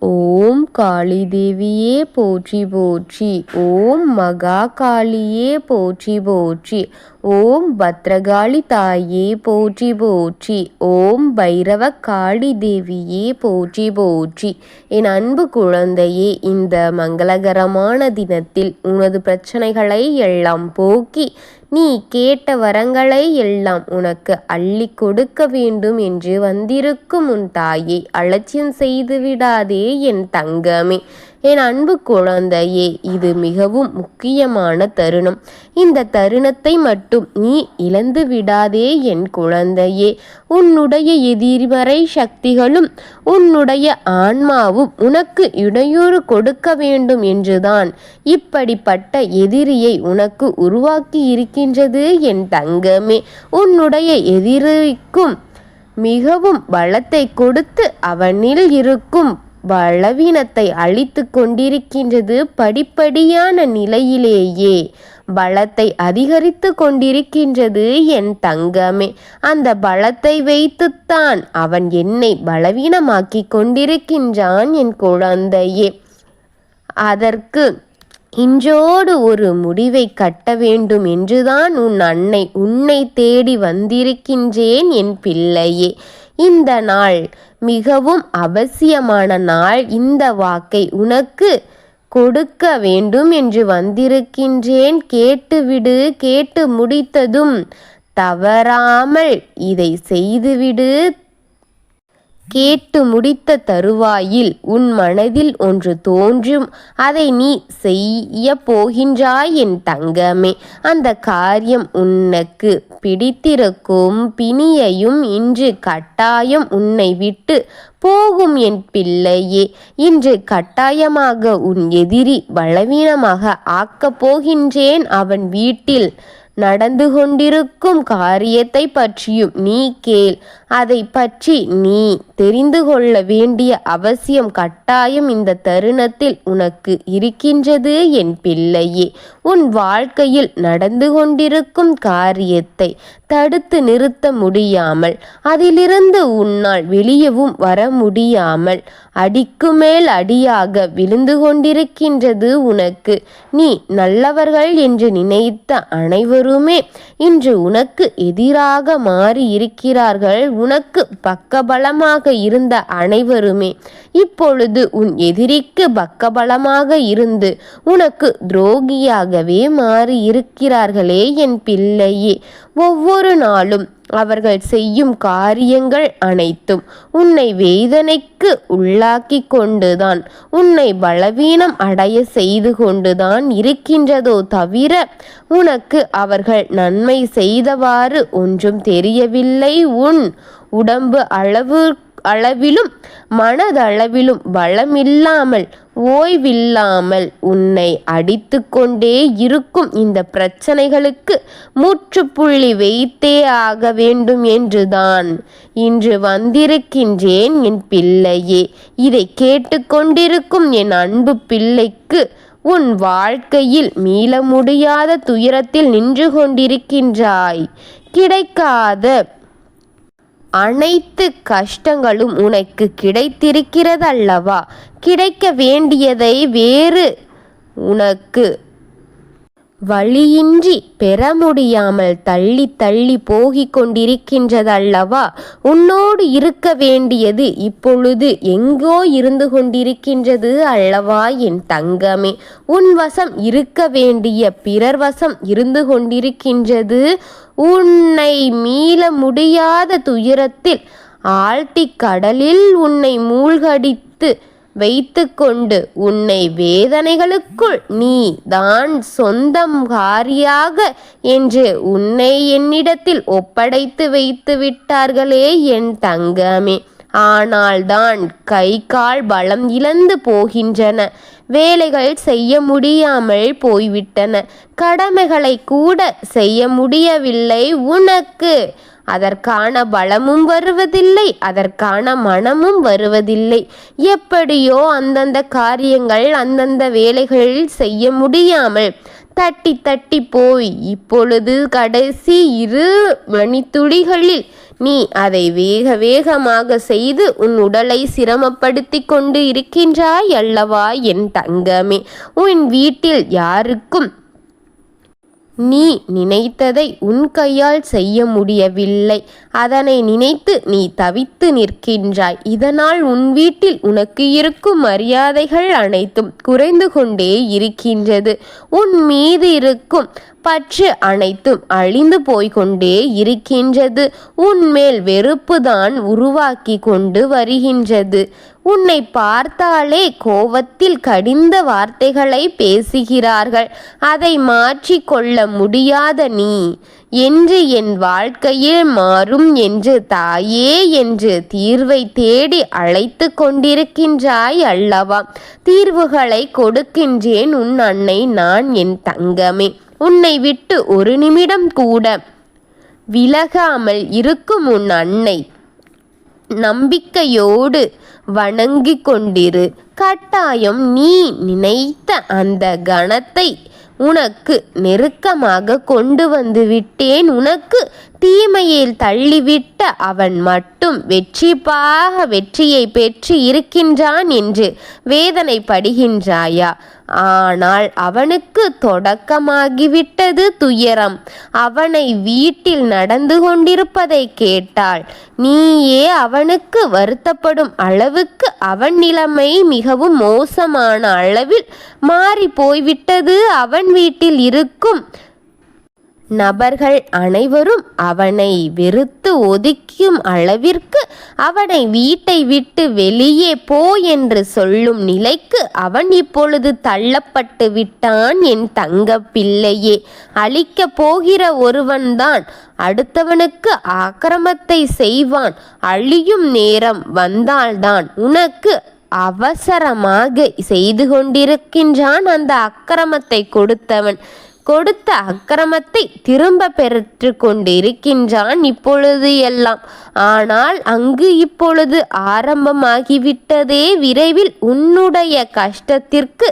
ஓம் காளி தேவியே போற்றி போற்றி. ஓம் மகா காளியே போற்றி போற்றி. ஓம் பத்ரகாளி தாயே போற்றி போற்றி. ஓம் பைரவ காளி தேவியே போற்றி போற்றி. என் அன்பு குழந்தையே, இந்த மங்களகரமான தினத்தில் உனது பிரச்சனைகளை எல்லாம் போக்கி நீ கேட்ட வரங்களை எல்லாம் உனக்கு அள்ளி கொடுக்க வேண்டும் என்று வந்திருக்கும் உன் தாயை அலட்சியம் செய்து விடாதே என் தங்கமே. என் அன்பு குழந்தையே, இது மிகவும் முக்கியமான தருணம். இந்த தருணத்தை மட்டும் நீ இழந்து விடாதே என் குழந்தையே. உன்னுடைய எதிர்மறை சக்திகளும் உன்னுடைய ஆன்மாவும் உனக்கு இடையூறு கொடுக்க வேண்டும் என்றுதான் இப்படிப்பட்ட எதிரியை உனக்கு உருவாக்கி இருக்கின்றது என் தங்கமே. உன்னுடைய எதிரிக்கும் மிகவும் பலத்தை கொடுத்து அவனில் இருக்கும் பலவீனத்தை அழித்து கொண்டிருக்கின்றது. படிப்படியான நிலையிலேயே பலத்தை அதிகரித்து கொண்டிருக்கின்றது என் தங்கமே. அந்த பலத்தை வைத்துத்தான் அவன் என்னை பலவீனமாக்கி கொண்டிருக்கின்றான் என் குழந்தையே. அதற்கு இன்றோடு ஒரு முடிவை கட்ட வேண்டும் என்றுதான் உன் அன்னை உன்னை தேடி வந்திருக்கின்றேன் என் பிள்ளையே. இந்த நாள் மிகவும் அவசியமான நாள். இந்த வாக்கை உனக்கு கொடுக்க வேண்டும் என்று வந்திருக்கின்றேன். கேட்டுவிடு. கேட்டு முடித்ததும் தவறாமல் இதை செய்துவிடு. கேட்டு முடித்த தருவாயில் உன் மனதில் ஒன்று தோன்றும். அதை நீ செய்ய போகின்றாய் என் தங்கமே. அந்த காரியம் உனக்கு பிடித்திருக்கும். பிணியையும் இன்று கட்டாயம் உன்னை விட்டு போகும் என் பிள்ளையே. இன்று கட்டாயமாக உன் எதிரி பலவீனமாக ஆக்கப் போகின்றேன். அவன் வீட்டில் நடந்து கொண்டிருக்கும் காரியத்தை பற்றியும் நீ கேள். அதை பற்றி நீ தெரிந்து கொள்ள வேண்டிய அவசியம் கட்டாயம் இந்த தருணத்தில் உனக்கு இருக்கின்றது என் பிள்ளையே. உன் வாழ்க்கையில் நடந்து கொண்டிருக்கும் காரியத்தை தடுத்து நிறுத்த முடியாமல், அதிலிருந்து உன்னால் வெளியவும் வர முடியாமல் அடிக்கு மேல் அடியாக விழுந்து கொண்டிருக்கின்றது உனக்கு. நீ நல்லவர்கள் என்று நினைத்த அனைவருமே இன்று உனக்கு எதிராக மாறி இருக்கிறார்கள். உனக்கு பக்கபலமாக இருந்த அனைவருமே இப்பொழுது உன் எதிரிக்கு பக்கபலமாக இருந்து உனக்கு துரோகியாகவே மாறி இருக்கிறார்களே என் பிள்ளையே. ஒவ்வொரு நாளும் அவர்கள் செய்யும் காரியங்கள் அனைத்தும் உன்னை வேதனைக்கு உள்ளாக்கி கொண்டுதான், உன்னை பலவீனம் அடைய செய்து கொண்டுதான் இருக்கின்றதோ தவிர உனக்கு அவர்கள் நன்மை செய்தவாறு ஒன்றும் தெரியவில்லை. உன் உடம்பு அளவிலும் மனதளவிலும் பலமில்லாமல் ஓய்வில்லாமல் உன்னை அடித்து கொண்டே இருக்கும் இந்த பிரச்சனைகளுக்கு முற்றுப்புள்ளி வைத்தே ஆக வேண்டும் என்றுதான் இன்று வந்திருக்கின்றேன் என் பிள்ளையே. இதை கேட்டுக்கொண்டிருக்கும் என் அன்பு பிள்ளைக்கு உன் வாழ்க்கையில் மீள முடியாத துயரத்தில் நின்று கொண்டிருக்கின்றாய். கிடைக்காத அனைத்து கஷ்டங்களும் உனக்கு கிடைத்திருக்கிறதல்லவா? கிடைக்க வேண்டியதை வேறு உனக்கு வழியின்றி பெற முடியாமல் தள்ளி தள்ளி போகிக் கொண்டிருக்கின்றதல்லவா? உன்னோடு இருக்க வேண்டியது இப்பொழுது எங்கோ இருந்து கொண்டிருக்கின்றது அல்லவா என் தங்கமே? உன் வசம் இருக்க வேண்டிய பிறர் வசம் இருந்து கொண்டிருக்கின்றது. உன்னை மீள முடியாத துயரத்தில் ஆழ்த்தி கடலில் உன்னை மூழ்கடித்து வைத்து கொண்டு உன்னை வேதனைகளுக்குள் நீ தான் சொந்தக்காரியாக என்று உன்னை என்னிடத்தில் ஒப்படைத்து வைத்து விட்டார்களே என் தங்கமே. ஆனால்தான் கை கால் பலம் இழந்து போகின்றன. வேலைகள் செய்ய முடியாமல் போய்விட்டன. கடமைகளை கூட செய்ய முடியவில்லை உனக்கு. அதற்கான பலமும் வருவதில்லை, அதற்கான மனமும் வருவதில்லை. எப்படியோ அந்தந்த காரியங்கள் அந்தந்த வேலைகள் செய்ய முடியாமல் தட்டி தட்டி போய் இப்பொழுது கடைசி 2 மணித்துளிகளில் நீ அதை வேக வேகமாக செய்து உன் உடலை சிரமப்படுத்தி கொண்டு இருக்கின்றாய் அல்லவா என் தங்கமே. உன் வீட்டில் யாருக்கும் நீ நினைத்ததை உன் கையால் செய்ய முடியவில்லை. அதனை நினைத்து நீ தவித்து நிற்கின்றாய். இதனால் உன் வீட்டில் உனக்கு இருக்கும் மரியாதைகள் அனைத்தும் குறைந்து கொண்டே இருக்கின்றது. உன் மீது இருக்கும் பற்று அனைத்தும் அழிந்து போய்கொண்டே இருக்கின்றது. உன்மேல் வெறுப்புதான் உருவாக்கி கொண்டு வருகின்றது. உன்னை பார்த்தாலே கோபத்தில் கடிந்த வார்த்தைகளை பேசுகிறார்கள். அதை மாற்றிக்கொள்ள முடியாத நீ என்று என் வாழ்க்கையில் மாறும் என்று தாயே என்று தீர்வை தேடி அழைத்து கொண்டிருக்கின்றாய் அல்லவா. தீர்வுகளை கொடுக்கின்றேன் உன் அன்னை நான் என் தங்கமே. உன்னை விட்டு ஒரு நிமிடம் கூட விலகாமல் இருக்கும் உன் அன்னை நம்பிக்கையோடு வணங்கி கொண்டிரு. கட்டாயம் நீ நினைத்த அந்த கணத்தை உனக்கு நெருக்கமாக கொண்டு வந்து விட்டேன். உனக்கு தீமையில் தள்ளிவிட்ட அவன் மட்டும் வெற்றியை பெற்று இருக்கின்றான் என்று வேதனைப்படுகின்றாயா? ஆனால் அவனுக்கு தொடக்கமாகிவிட்டது துயரம். அவனை வீட்டில் நடந்து கொண்டிருப்பதை கேட்டால் நீயே அவனுக்கு வருத்தப்படும் அளவுக்கு அவன் நிலைமை மிகவும் மோசமான அளவில் மாறி போய்விட்டது. அவன் வீட்டில் இருக்கும் நபர்கள் அனைவரும் அவனை வெறுத்து ஒதுக்கும் அளவிற்கு அவனை வீட்டை விட்டு வெளியே போ என்று சொல்லும் நிலைக்கு அவன் இப்பொழுது தள்ளப்பட்டு விட்டான். என் தங்க பிள்ளையே, அழிக்கப் போகிற ஒருவன்தான் அடுத்தவனுக்கு ஆக்கிரமத்தை செய்வான். அழியும் நேரம் வந்தால்தான் உனக்கு அவசரமாக செய்து கொண்டிருக்கின்றான் அந்த அக்கிரமத்தை கொடுத்தவன். கொடுத்த அக்கிரமத்தை திரும்ப பெற்று கொண்டிருக்கின்றான் இப்பொழுது எல்லாம். ஆனால் அங்கு இப்பொழுது ஆரம்பமாகிவிட்டதே. விரைவில் உன்னுடைய கஷ்டத்திற்கு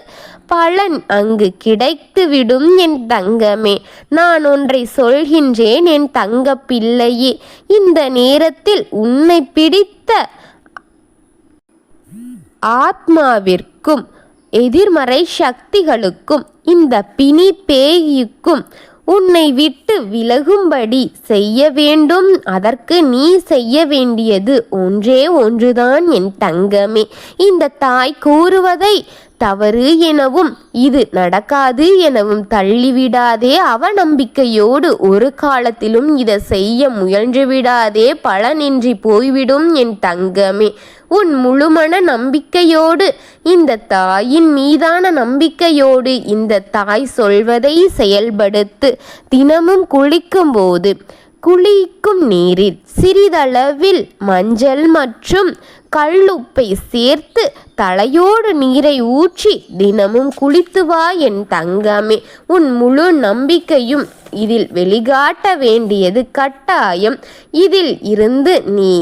பலன் அங்கு கிடைத்துவிடும் என் தங்கமே. நான் ஒன்றை சொல்கின்றேன் என் தங்க பிள்ளையே. இந்த நேரத்தில் உன்னை பிடித்த ஆத்மாவிற்கும் எதிர்மறை சக்திகளுக்கும் இந்த பிணி பேய்க்கும் உன்னை விட்டு விலகும்படி செய்ய வேண்டும். அதற்கு நீ செய்ய வேண்டியது ஒன்றே ஒன்றுதான் என் தங்கமே. இந்த தாய் கூறுவதை தவறு எனவும் இது நடக்காது எனவும் தள்ளிவிடாதே. அவநம்பிக்கையோடு ஒரு காலத்திலும் இதை செய்ய முயன்று விடாதே. பலனின்றி போய்விடும் என் தங்கமே. உன் முழுமன நம்பிக்கையோடு இந்த தாயின் மீதான நம்பிக்கையோடு இந்த தாய் சொல்வதை செயல்படுத்து. தினமும் குளிக்கும் நீரில் சிறிதளவில் மஞ்சள் மற்றும் கல்லுப்பை சேர்த்து தலையோடு நீரை ஊற்றி தினமும் குளித்து வா என் தங்கமே. உன் முழு நம்பிக்கையும் இதில் வெளிக்காட்ட வேண்டியது கட்டாயம். இதில் இருந்து நீ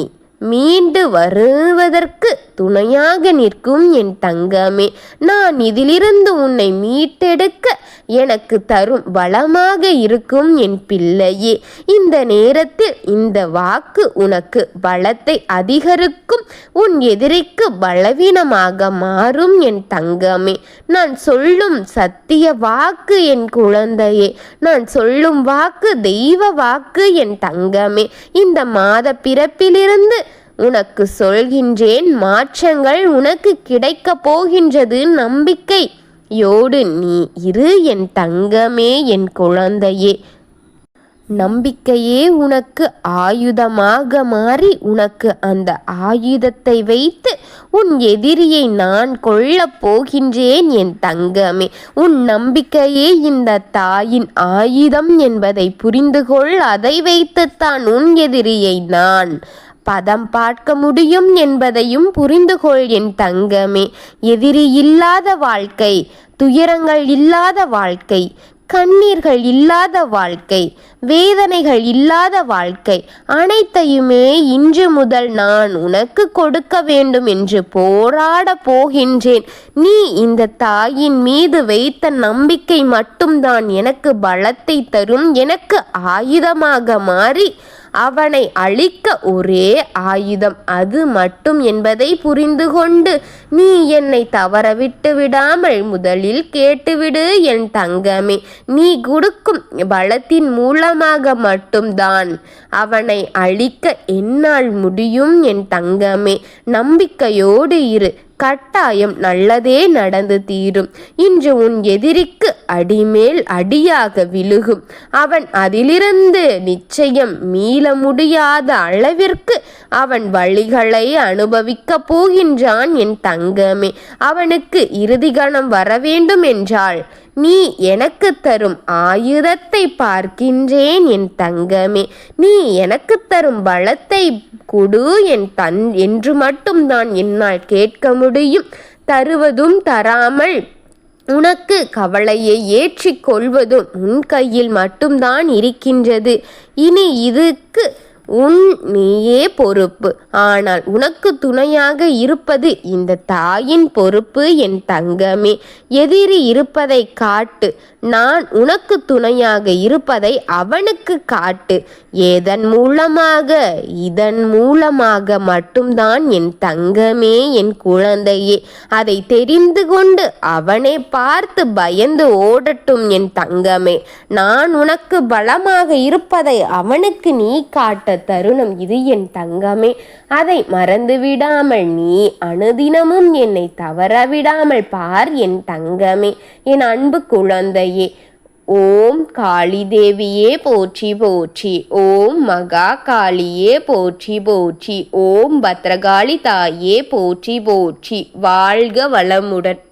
மீண்டு வருவதற்கு துணையாக நிற்கும் என் தங்கமே. நான் இதிலிருந்து உன்னை மீட்டெடுக்க எனக்கு தரும் பலமாக இருக்கும் என் பிள்ளையே. இந்த நேரத்தில் இந்த வாக்கு உனக்கு பலத்தை அதிகரிக்கும். உன் எதிரிக்கு பலவீனமாக மாறும் என் தங்கமே. நான் சொல்லும் சத்திய வாக்கு என் குழந்தையே. நான் சொல்லும் வாக்கு தெய்வ வாக்கு என் தங்கமே. இந்த மாத பிறப்பிலிருந்து உனக்கு சொல்கின்றேன், மாற்றங்கள் உனக்கு கிடைக்கப் போகின்றது. நம்பிக்கையோடு நீ இரு என் தங்கமே, என் குழந்தையே. நம்பிக்கையே உனக்கு ஆயுதமாக மாறி உனக்கு அந்த ஆயுதத்தை வைத்து உன் எதிரியை நான் கொல்லப் போகின்றேன் என் தங்கமே. உன் நம்பிக்கையே இந்த தாயின் ஆயுதம் என்பதை புரிந்துகொள். அதை வைத்துத்தான் உன் எதிரியை நான் பதம் பார்க்க முடியும் என்பதையும் புரிந்துகொள் என் தங்கமே. எதிரி இல்லாத வாழ்க்கை, துயரங்கள் இல்லாத வாழ்க்கை, கண்ணீர்கள் இல்லாத வாழ்க்கை, வேதனைகள் இல்லாத வாழ்க்கை அனைத்தையுமே இன்று முதல் நான் உனக்கு கொடுக்க வேண்டும் என்று போராட போகின்றேன். நீ இந்த தாயின் மீது வைத்த நம்பிக்கை மட்டும்தான் எனக்கு பலத்தை தரும். எனக்கு ஆயுதமாக மாறி அவனை அழிக்க ஒரே ஆயுதம் அது மட்டும் என்பதை புரிந்து கொண்டு நீ என்னை தவற விட்டு விடாமல் முதலில் கேட்டுவிடு என் தங்கமே. நீ கொடுக்கும் பலத்தின் மூலமாக மட்டும்தான் அவனை அழிக்க என்னால் முடியும் என் தங்கமே. நம்பிக்கையோடு இரு, கட்டாயம் நல்லதே நடந்து தீரும். இன்று உன் எதிரிக்கு அடிமேல் அடியாக விழுகும். அவன் அதிலிருந்து நிச்சயம் மீள முடியாத அளவிற்கு அவன் வழிகளை அனுபவிக்கப் போகின்றான் என் தங்கமே. அவனுக்கு இறுதி கணம் வர வேண்டும் என்றால் நீ எனக்கு தரும் ஆயுதத்தை பார்க்கின்றேன் என் தங்கமே. நீ எனக்கு தரும் பலத்தை கொடு என்று மட்டும்தான் என்னால் கேட்க முடியும். தருவதும் தராமல் உனக்கு கவலையை ஏற்றிக் கொள்வதும் உன் கையில் மட்டும்தான் இருக்கின்றது. இனி இதுக்கு நீயே பொறுப்பு. ஆனால் உனக்கு துணையாக இருப்பது இந்த தாயின் பொறுப்பு என் தங்கமே. எதிரி இருப்பதை காட்டு, நான் உனக்கு துணையாக இருப்பதை அவனுக்கு காட்டு. இதன் மூலமாக மட்டும்தான் என் தங்கமே, என் குழந்தையே. அதை தெரிந்து கொண்டு அவனை பார்த்து பயந்து ஓடட்டும் என் தங்கமே. நான் உனக்கு பலமாக இருப்பதை அவனுக்கு நீ காட்ட தருணம் இது என் தங்கமே. அதை மறந்து விடாமல் நீ அனுதினமும் என்னை தவறவிடாமல் பார் என் தங்கமே, என் அன்பு குழந்தையே. ஓம் காளி தேவியே போற்றி போற்றி. ஓம் மகா காளியே போற்றி போற்றி. ஓம் பத்ரகாளி தாயே போற்றி போற்றி. வாழ்க வளமுடன்.